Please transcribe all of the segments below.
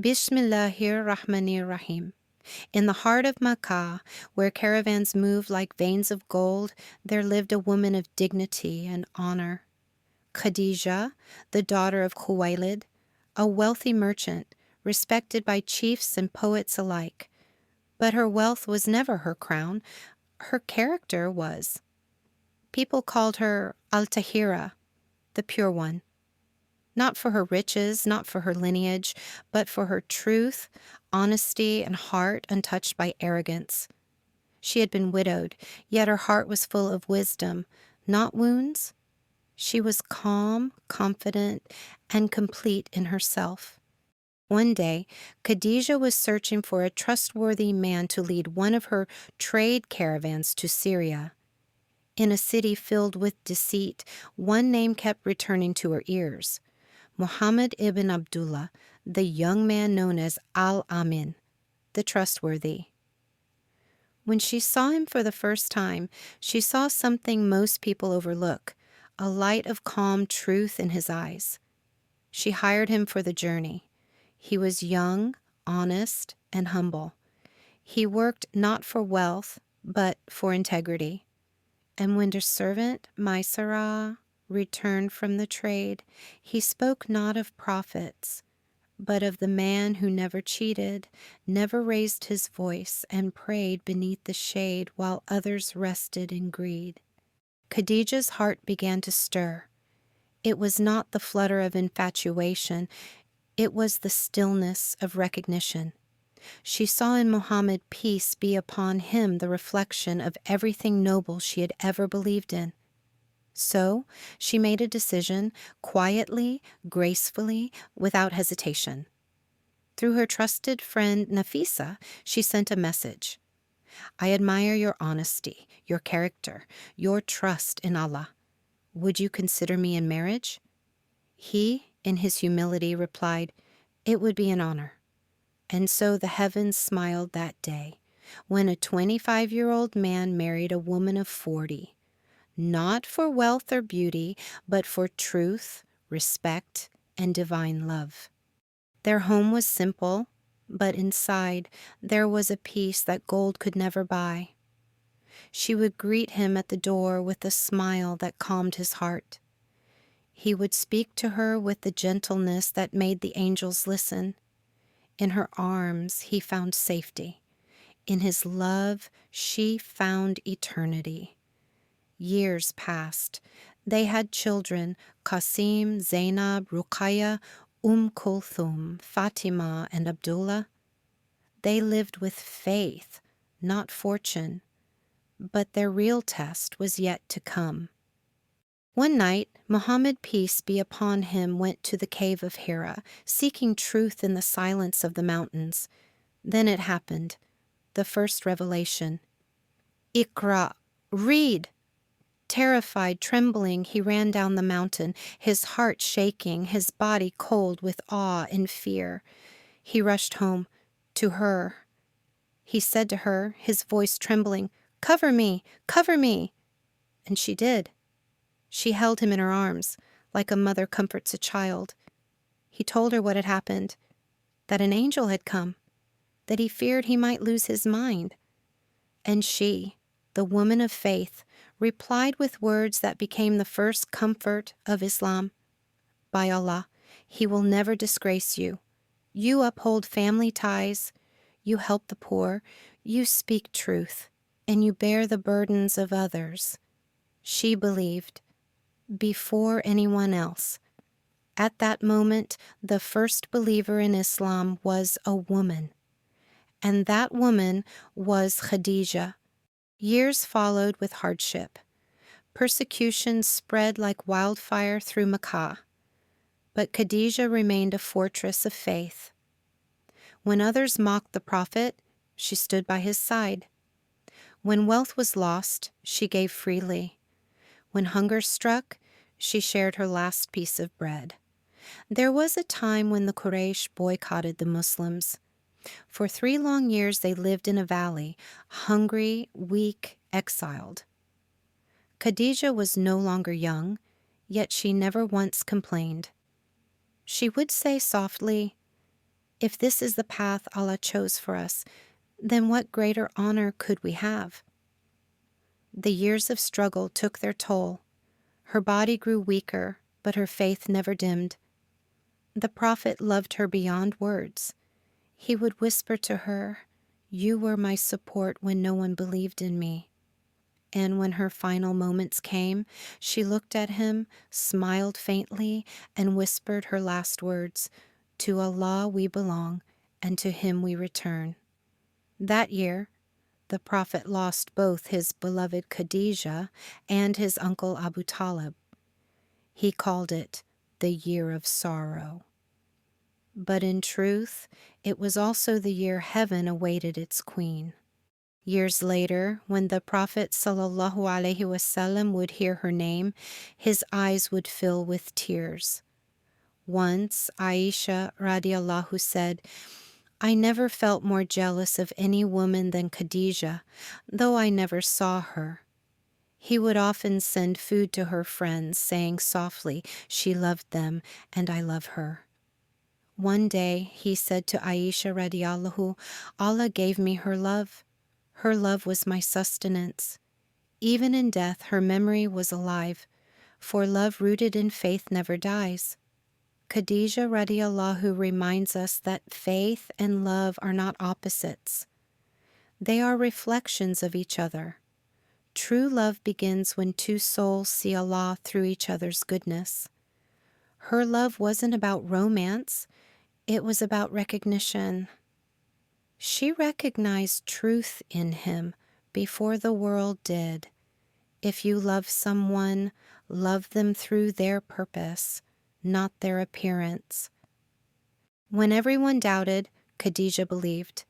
Bismillahir Rahmanir Rahim. In the heart of Makkah, where caravans moved like veins of gold, there lived a woman of dignity and honor. Khadijah, the daughter of Khuwaylid, a wealthy merchant, respected by chiefs and poets alike. But her wealth was never her crown. Her character was. People called her Al-Tahira, the Pure One. Not for her riches, not for her lineage, but for her truth, honesty, and heart untouched by arrogance. She had been widowed, yet her heart was full of wisdom, not wounds. She was calm, confident, and complete in herself. One day, Khadijah was searching for a trustworthy man to lead one of her trade caravans to Syria. In a city filled with deceit, one name kept returning to her ears: Muhammad ibn Abdullah, the young man known as Al-Amin, the trustworthy. When she saw him for the first time, she saw something most people overlook, a light of calm truth in his eyes. She hired him for the journey. He was young, honest, and humble. He worked not for wealth, but for integrity. And when the servant, Maisarah, returned from the trade, he spoke not of profits, but of the man who never cheated, never raised his voice, and prayed beneath the shade while others rested in greed. Khadijah's heart began to stir. It was not the flutter of infatuation, it was the stillness of recognition. She saw in Muhammad, peace be upon him, the reflection of everything noble she had ever believed in. So she made a decision, quietly, gracefully, without hesitation. Through her trusted friend Nafisa, she sent a message. I admire your honesty, your character, your trust in Allah. Would you consider me in marriage? He, in his humility, replied, it would be an honor. And so the heavens smiled that day, when a 25-year-old man married a woman of 40. Not for wealth or beauty, but for truth, respect, and divine love. Their home was simple, but inside there was a peace that gold could never buy. She would greet him at the door with a smile that calmed his heart. He would speak to her with the gentleness that made the angels listen. In her arms he found safety. In his love she found eternity. Years passed. They had children: Qasim, Zainab, Ruqayya, Kulthum, Fatima, and Abdullah. They lived with faith, not fortune, but their real test was yet to come. One night, Muhammad, peace be upon him, went to the cave of Hira, seeking truth in the silence of the mountains. Then it happened, the first revelation. Iqra, read! Terrified, trembling, he ran down the mountain, his heart shaking, his body cold with awe and fear. He rushed home, to her. He said to her, his voice trembling, cover me, cover me. And she did. She held him in her arms, like a mother comforts a child. He told her what had happened, that an angel had come, that he feared he might lose his mind. And she, the woman of faith, replied with words that became the first comfort of Islam. By Allah, He will never disgrace you. You uphold family ties, you help the poor, you speak truth, and you bear the burdens of others. She believed before anyone else. At that moment, the first believer in Islam was a woman, and that woman was Khadijah. Years followed with hardship. Persecution spread like wildfire through Makkah, but Khadijah remained a fortress of faith. When others mocked the Prophet, she stood by his side. When wealth was lost, she gave freely. When hunger struck, she shared her last piece of bread. There was a time when the Quraysh boycotted the Muslims. For 3 long years they lived in a valley, hungry, weak, exiled. Khadijah was no longer young, yet she never once complained. She would say softly, If this is the path Allah chose for us, then what greater honor could we have? The years of struggle took their toll. Her body grew weaker, but her faith never dimmed. The Prophet loved her beyond words. He would whisper to her, "You were my support when no one believed in me." And when her final moments came, she looked at him, smiled faintly, and whispered her last words, "To Allah we belong, and to Him we return." That year, the Prophet lost both his beloved Khadijah and his uncle Abu Talib. He called it the year of sorrow. But in truth, it was also the year heaven awaited its queen. Years later, when the Prophet ﷺ would hear her name, his eyes would fill with tears. Once, Aisha radiallahu said, "I never felt more jealous of any woman than Khadijah, though I never saw her." He would often send food to her friends, saying softly, "She loved them, and I love her." One day, he said to Aisha radiallahu, "Allah gave me her love. Her love was my sustenance. Even in death, her memory was alive, for love rooted in faith never dies." Khadijah radiallahu reminds us that faith and love are not opposites. They are reflections of each other. True love begins when two souls see Allah through each other's goodness. Her love wasn't about romance, it was about recognition. She recognized truth in him before the world did. If you love someone, love them through their purpose, not their appearance. When everyone doubted, Khadijah believed.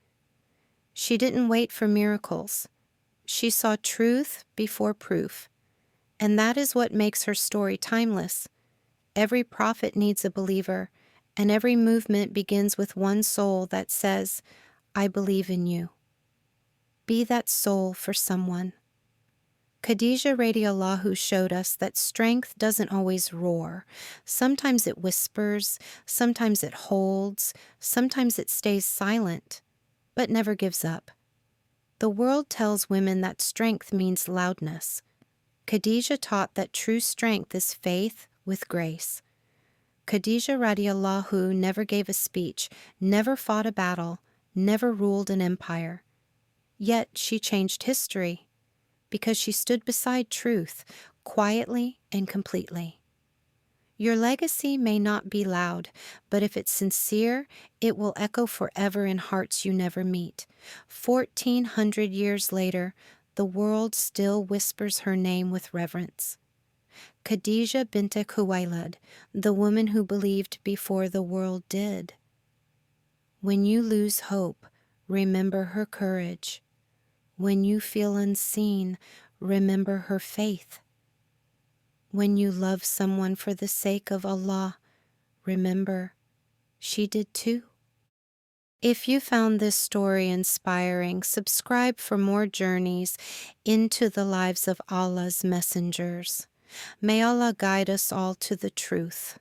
She didn't wait for miracles. She saw truth before proof. And that is what makes her story timeless. Every prophet needs a believer, and every movement begins with one soul that says, "I believe in you." Be that soul for someone. Khadijah radiallahu showed us that strength doesn't always roar. Sometimes it whispers, sometimes it holds, sometimes it stays silent, but never gives up. The world tells women that strength means loudness. Khadijah taught that true strength is faith with grace. Khadijah radiallahu never gave a speech, never fought a battle, never ruled an empire. Yet she changed history because she stood beside truth quietly and completely. Your legacy may not be loud, but if it's sincere, it will echo forever in hearts you never meet. 1,400 years later, the world still whispers her name with reverence. Khadijah bint Khuwaylid, the woman who believed before the world did. When you lose hope, remember her courage. When you feel unseen, remember her faith. When you love someone for the sake of Allah, remember, she did too. If you found this story inspiring, subscribe for more journeys into the lives of Allah's messengers. May Allah guide us all to the truth.